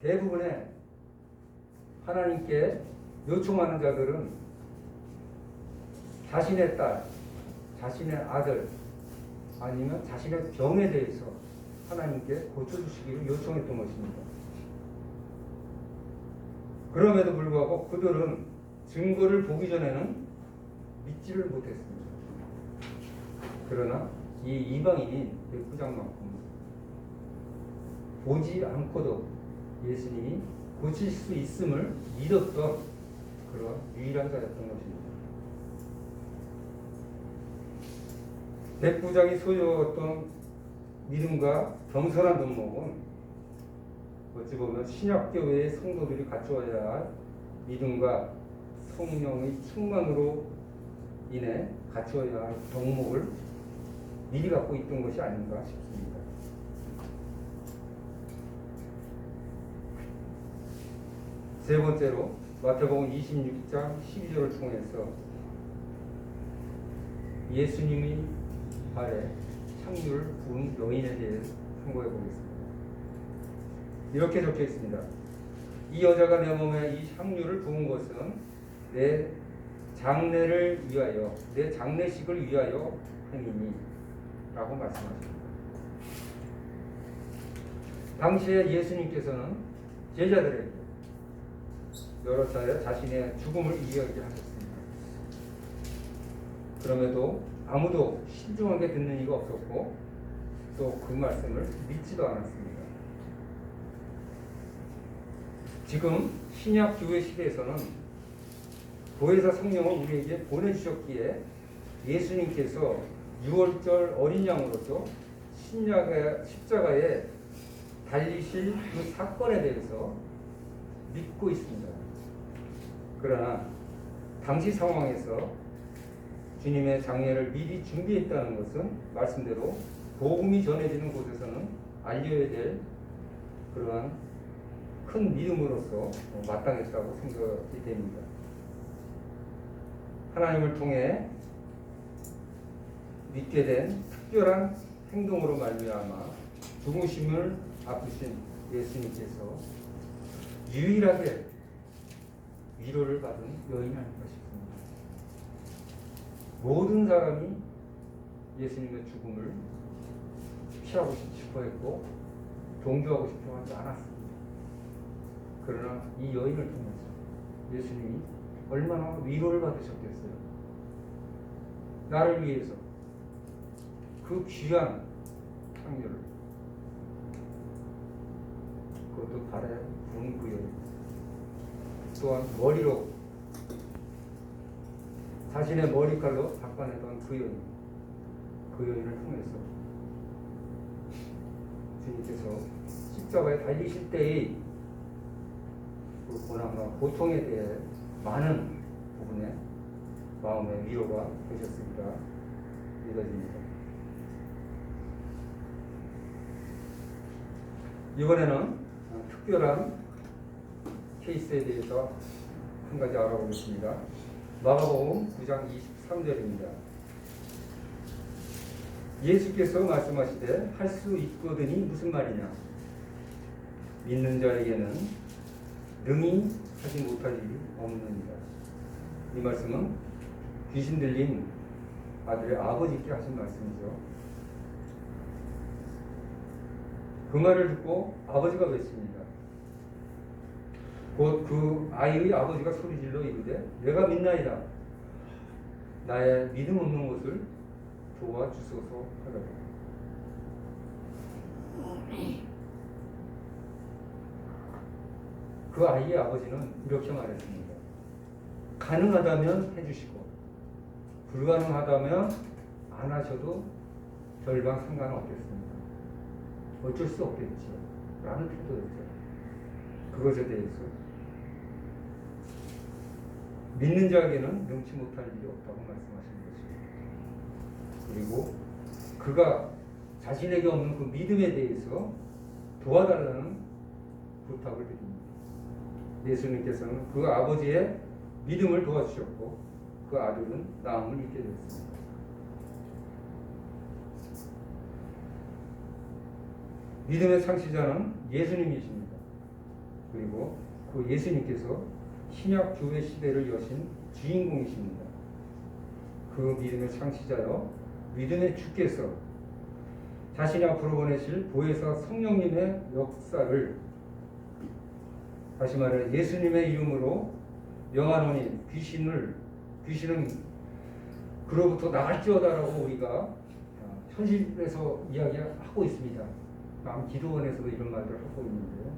대부분의 하나님께 요청하는 자들은 자신의 딸, 자신의 아들, 아니면 자신의 병에 대해서 하나님께 고쳐주시기를 요청했던 것입니다. 그럼에도 불구하고 그들은 증거를 보기 전에는 믿지를 못했습니다. 그러나 이 이방인인 백부장만큼 보지 않고도 예수님이 고칠 수 있음을 믿었던 그런 유일한 자였던 것입니다. 백부장이 소유했던 믿음과 겸손한 덕목은 어찌 보면 신약교회의 성도들이 갖추어야 할 믿음과 성령의 충만으로 인해 갖추어야 할 덕목을 미리 갖고 있던 것이 아닌가 싶습니다. 세 번째로 마태복음 26장 12절을 통해서 예수님의 발에 향유를 부은 여인에 대해 참고해 보겠습니다. 이렇게 적혀 있습니다. 이 여자가 내 몸에 이 향유를 부은 것은 내 장례를 위하여, 내 장례식을 위하여 행이니 라고 말씀하십니다. 당시에 예수님께서는 제자들에게 여러 차례 자신의 죽음을 이야기하셨습니다. 그럼에도 아무도 신중하게 듣는 이가 없었고 또 그 말씀을 믿지도 않았습니다. 지금 신약 교회 시대에서는 보혜사 성령을 우리에게 보내주셨기에 예수님께서 6월절 어린 양으로서 신약의 십자가에 달리실 그 사건에 대해서 믿고 있습니다. 그러나 당시 상황에서 주님의 장례를 미리 준비했다는 것은 말씀대로 복음이 전해지는 곳에서는 알려야 될 그러한 큰 믿음으로서 마땅했다고 생각이 됩니다. 하나님을 통해 믿게 된 특별한 행동으로 말미암아 죽으심을 앞두신 예수님께서 유일하게 위로를 받은 여인이 아닌가 싶습니다. 모든 사람이 예수님의 죽음을 피하고 싶어 했고 동조하고 싶어 하지 않았습니다. 그러나 이 여인을 통해서 예수님이 얼마나 위로를 받으셨겠어요. 나를 위해서 그 귀한 향유를, 그것도 발에 부은 그 여인, 또한 머리로 자신의 머리칼로 닦아내던 그 여인을 통해서 주님께서 십자가에 달리실 때의 그 고난과 고통에 대해 많은 부분에 마음의 위로가 되셨습니다. 믿어집니다. 이번에는 특별한 케이스에 대해서 한 가지 알아보겠습니다. 마가복음 9장 23절입니다. 예수께서 말씀하시되 할 수 있거든이 무슨 말이냐? 믿는 자에게는 능히 하지 못할 일이 없느니라. 이 말씀은 귀신 들린 아들의 아버지께 하신 말씀이죠. 그 말을 듣고 아버지가 외칩니다. 곧 그 아이의 아버지가 소리질러 이르되 내가 믿나이다. 나의 믿음 없는 것을 도와주소서 하더라. 그 아이의 아버지는 이렇게 말했습니다. 가능하다면 해주시고 불가능하다면 안 하셔도 별반 상관없겠습니다. 어쩔 수 없겠죠. 라는 태도였죠. 그것에 대해서 믿는 자에게는 능치 못할 일이 없다고 말씀하신 것입니다. 그리고 그가 자신에게 없는 그 믿음에 대해서 도와달라는 부탁을 드립니다. 예수님께서는 그 아버지의 믿음을 도와주셨고 그 아들은 나음을 입게 되었습니다. 믿음의 창시자는 예수님이십니다. 아니고 그 예수님께서 신약 교회 시대를 여신 주인공이십니다. 그 믿음의 창시자여 믿음의 주께서 자신이 앞으로 보내실 보혜사 성령님의 역사를, 다시 말해 예수님의 이름으로 명하노니 귀신은 그로부터 나갈지어다라고 우리가 현실에서 이야기하고 있습니다. 마음 기도원에서도 이런 말들을 하고 있는데요.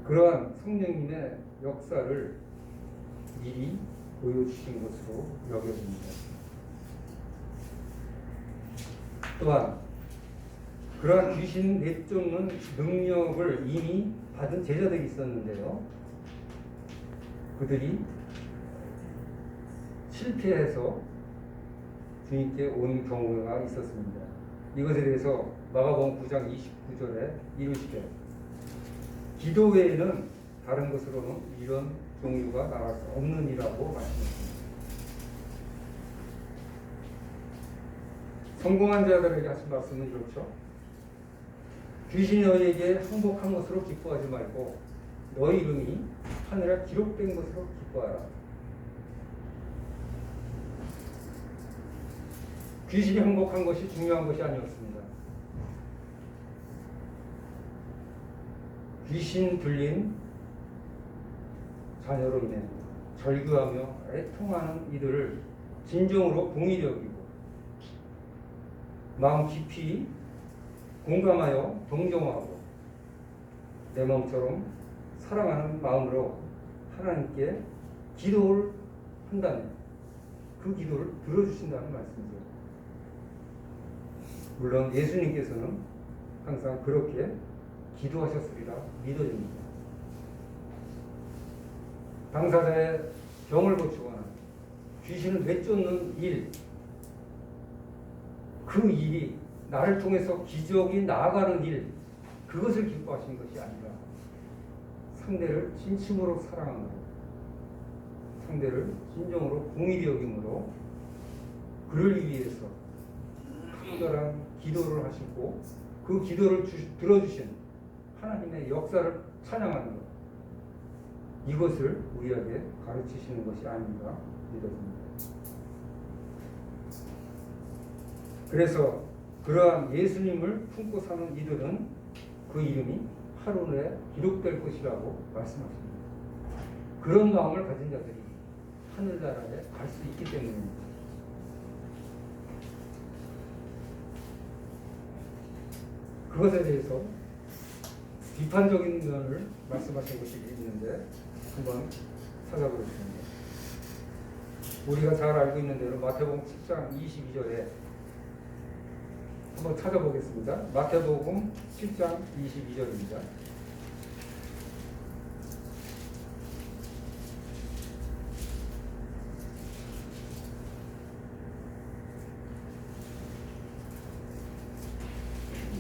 그러한 성령님의 역사를 미리 보여주신 것으로 여겨집니다. 또한 그러한 귀신 내쫓는 능력을 이미 받은 제자들이 있었는데요. 그들이 실패해서 주님께 온 경우가 있었습니다. 이것에 대해서 마가복음 9장 29절에 이르시되 기도 외에는 다른 것으로는 이런 종류가 나갈 수 없느니라고 말씀하십니다. 성공한 자들에게 하신 말씀은 이렇죠. 귀신이 너희에게 항복한 것으로 기뻐하지 말고 너희 이름이 하늘에 기록된 것으로 기뻐하라. 귀신이 항복한 것이 중요한 것이 아니었습니다. 귀신 들린 자녀로 인해 절규하며 애통하는 이들을 진정으로 공의히 여기고 마음 깊이 공감하여 동정하고 내 마음처럼 사랑하는 마음으로 하나님께 기도를 한다면 그 기도를 들어주신다는 말씀이죠. 물론 예수님께서는 항상 그렇게 기도하셨으리라 믿어집니다. 당사자의 병을 고치거나 귀신을 내쫓는 일, 그 일이 나를 통해서 기적이 나아가는 일, 그것을 기뻐하신 것이 아니라 상대를 진심으로 사랑함으로, 상대를 진정으로 공의히 여김으로 그를 위해서 특별한 기도를 하시고 그 기도를 들어주신 하나님의 역사를 찬양하는 것, 이것을 우리에게 가르치시는 것이 아닌가 믿어집니다. 그래서 그러한 예수님을 품고 사는 이들은 그 이름이 하늘에 기록될 것이라고 말씀하십니다. 그런 마음을 가진 자들이 하늘나라에 갈 수 있기 때문입니다. 그것에 대해서 비판적인 면을 말씀하신 것이 있는데 한번 찾아보겠습니다. 우리가 잘 알고 있는 대로 마태복음 10장 22절에 한번 찾아보겠습니다. 마태복음 10장 22절입니다.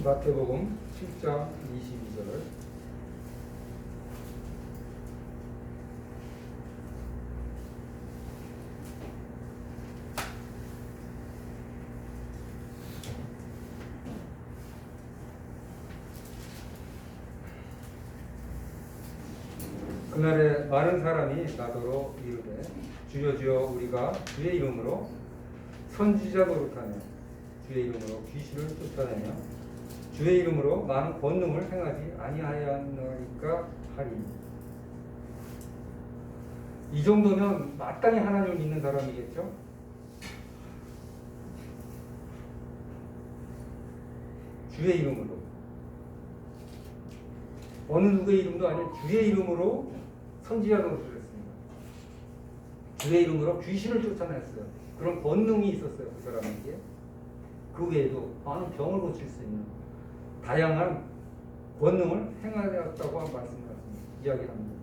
마태복음 10장 22절. 그날에 많은 사람이 나더러 이르되 주여 주여 우리가 주의 이름으로 선지자 노릇하며 주의 이름으로 귀신을 쫓아내며 주의 이름으로 많은 권능을 행하지 아니하였나이까 하리. 이 정도면 마땅히 하나님을 믿는 사람이겠죠? 주의 이름으로, 어느 누구의 이름도 아니라 주의 이름으로 선지자 노릇을 했습니다. 주의 이름으로 귀신을 쫓아냈어요. 그런 권능이 있었어요, 그 사람에게. 그 외에도 많은 병을 고칠 수 있는 다양한 권능을 행하였다고 한 말씀을 이야기합니다.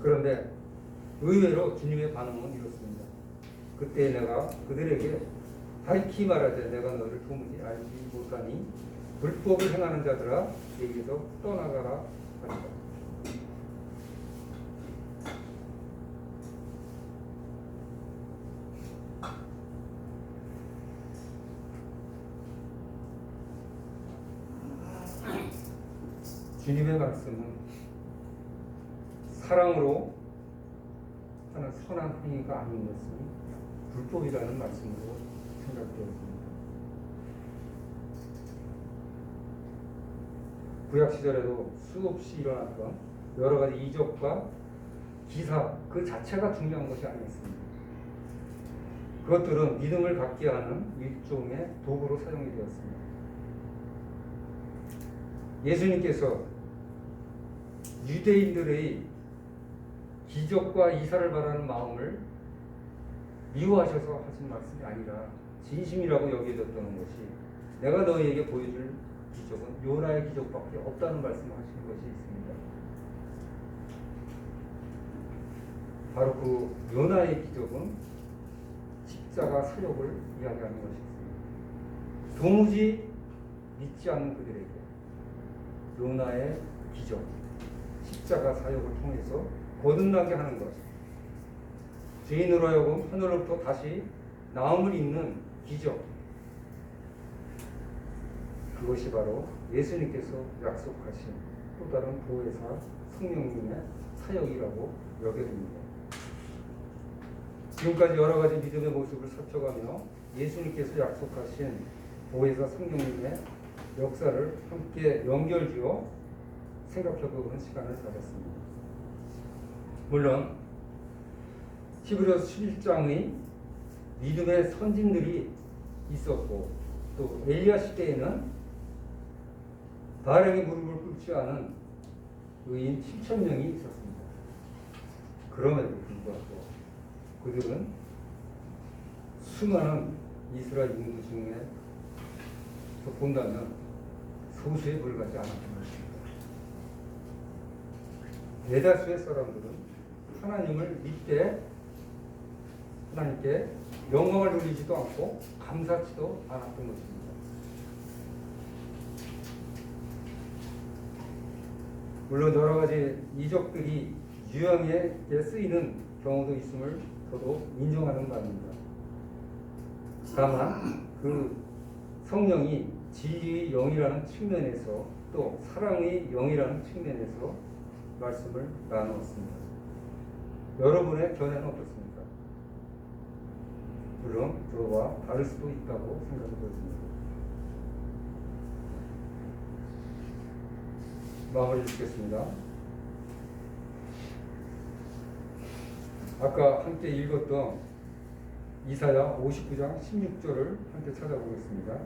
그런데 의외로 주님의 반응은 이렇습니다. 그때 내가 그들에게 밝히 말하되 내가 너를 도무지 알지 못하니 불법을 행하는 자들아 여기서 떠나가라 하리라. 주님의 말씀은 사랑으로 하는 선한 행위가 아닌 것은 불법이라는 말씀으로 생각되었습니다. 구약 시절에도 수없이 일어났던 여러 가지 이적과 기사 그 자체가 중요한 것이 아니었습니다. 그것들은 믿음을 갖게 하는 일종의 도구로 사용이 되었습니다. 예수님께서 유대인들의 기적과 이사를 바라는 마음을 미워하셔서 하신 말씀이 아니라 진심이라고 여겨졌던 것이, 내가 너희에게 보여줄 기적은 요나의 기적밖에 없다는 말씀을 하신 것이 있습니다. 바로 그 요나의 기적은 십자가 사역을 이야기하는 것이었습니다. 도무지 믿지 않는 그들에게 요나의 기적, 십자가 사역을 통해서 거듭나게 하는 것, 죄인으로 하여금 하늘로부터 다시 나음을 입는 기적, 그것이 바로 예수님께서 약속하신 또 다른 보혜사 성령님의 사역이라고 여겨집니다. 지금까지 여러 가지 믿음의 모습을 살펴가며 예수님께서 약속하신 보혜사 성령님의 역사를 함께 연결지어 생각해보는 시간을 가졌습니다. 물론 히브리서 11장의 믿음의 선진들이 있었고, 또 엘리야 시대에는 바알에게 무릎을 꿇지 않은 의인 7,000명이 있었습니다. 그럼에도 불구하고 그들은 수많은 이스라엘 인구 중에서 본다면 소수에 불과하지 않았던 것입니다. 대다수의 사람들은 하나님을 믿되 하나님께 영광을 돌리지도 않고 감사치도 않았던 것입니다. 물론 여러 가지 이적들이 유형에 쓰이는 경우도 있음을 저도 인정하는 바입니다. 다만 그 성령이 진리의 영이라는 측면에서 또 사랑의 영이라는 측면에서 말씀을 나누었습니다. 여러분의 견해는 어떻습니까? 물론 저와 다를 수도 있다고 생각해 보겠습니다. 마무리 짓겠습니다. 아까 함께 읽었던 이사야 59장 16절을 함께 찾아보겠습니다.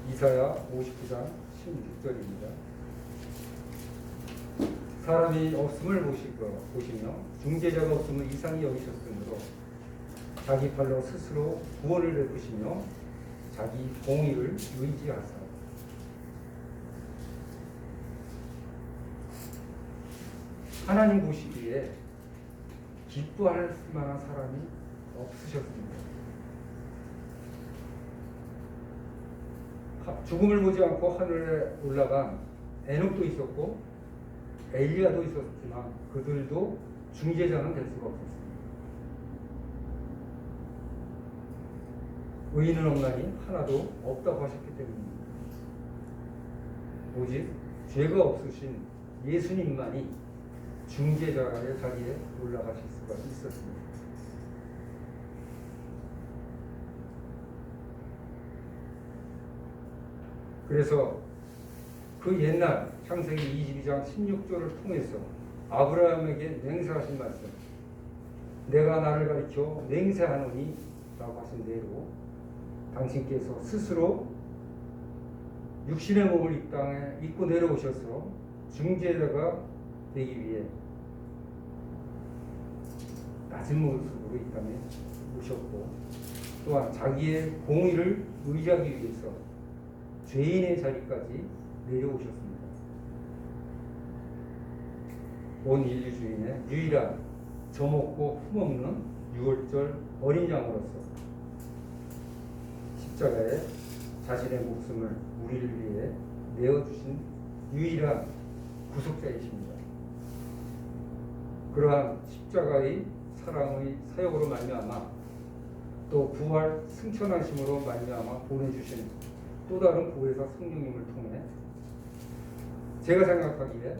이사야 59장 16절입니다. 사람이 없음을 보시며 중재자가 없음을 이상히 여기셨으므로 자기 팔로 스스로 구원을 베푸시며 자기 공의를 의지하사. 하나님 보시기에 기뻐할 만한 사람이 없으셨습니다. 죽음을 보지 않고 하늘에 올라간 에녹도 있었고 엘리야도 있었지만 그들도 중재자는 될 수가 없었습니다. 의인은 없나니 하나도 없다고 하셨기 때문입니다. 오직 죄가 없으신 예수님만이 중재자의 자리에 올라가실 수가 있었습니다. 그래서 그 옛날 창세기 22장 16절을 통해서 아브라함에게 맹세하신 말씀, 내가 나를 가리켜 맹세하노니 라고 하신 대로 당신께서 스스로 육신의 몸을 이 땅에 입고 내려오셔서 중재자가 되기 위해 낮은 모습으로 이 땅에 오셨고, 또한 자기의 공의를 의지하기 위해서 죄인의 자리까지 내려오셨습니다. 온 인류 주인의 유일한 젖먹고 흠없는 유월절 어린 양으로서 십자가에 자신의 목숨을 우리를 위해 내어주신 유일한 구속자이십니다. 그러한 십자가의 사랑의 사역으로 말미암아 또 부활 승천하심으로 말미암아 보내주신 또 다른 보혜사 성령님을 통해 제가 생각하기에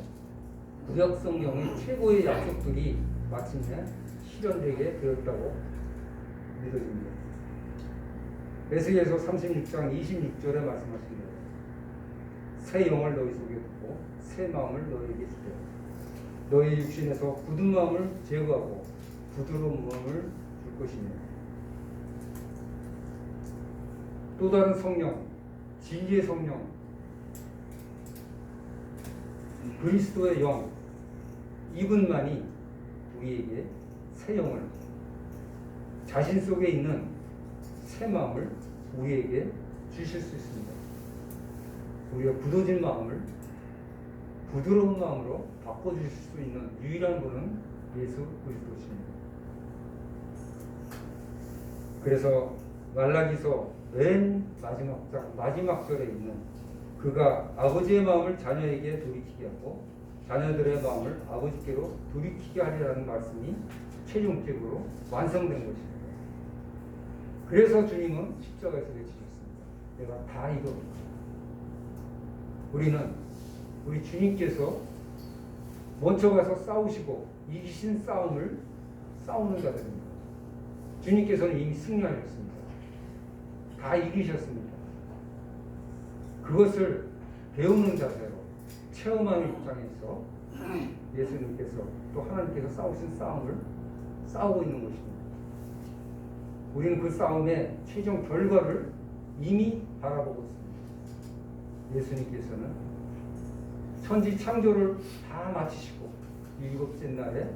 구약 성경의 최고의 약속들이 마침내 실현되게 되었다고 믿어집니다. 에스겔서 36장 26절에 말씀하십니다. 새 영을 너희 속에 두고 새 마음을 너희에게 주되 너희 육신에서 굳은 마음을 제거하고 부드러운 마음을 줄 것이며 또 다른 성령, 진리의 성령, 그리스도의 영, 이분만이 우리에게 새 영을, 자신 속에 있는 새 마음을 우리에게 주실 수 있습니다. 우리가 굳어진 마음을 부드러운 마음으로 바꿔주실 수 있는 유일한 분은 예수 그리스도십니다. 그래서 말라기서 맨 마지막 절에 있는 그가 아버지의 마음을 자녀에게 돌이키게 하고 자녀들의 마음을 아버지께로 돌이키게 하리라는 말씀이 최종적으로 완성된 것입니다. 그래서 주님은 십자가에서 외치셨습니다. 내가 다 이뤘다. 우리 주님께서 먼저 가서 싸우시고 이기신 싸움을 싸우는 자들입니다. 주님께서는 이미 승리하셨습니다. 다 이기셨습니다. 그것을 배우는 자세로 체험하는 입장에서 예수님께서 또 하나님께서 싸우신 싸움을 싸우고 있는 것입니다. 우리는 그 싸움의 최종 결과를 이미 바라보고 있습니다. 예수님께서는 천지 창조를 다 마치시고 일곱째 날에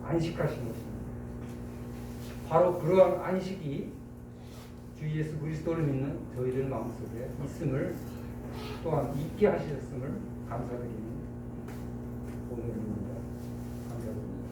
안식하신 것입니다. 바로 그러한 안식이 주 예수 그리스도를 믿는 저희들 마음속에 있음을 또한 있게 하셨음을 감사드리는 오늘입니다. 감사드립니다.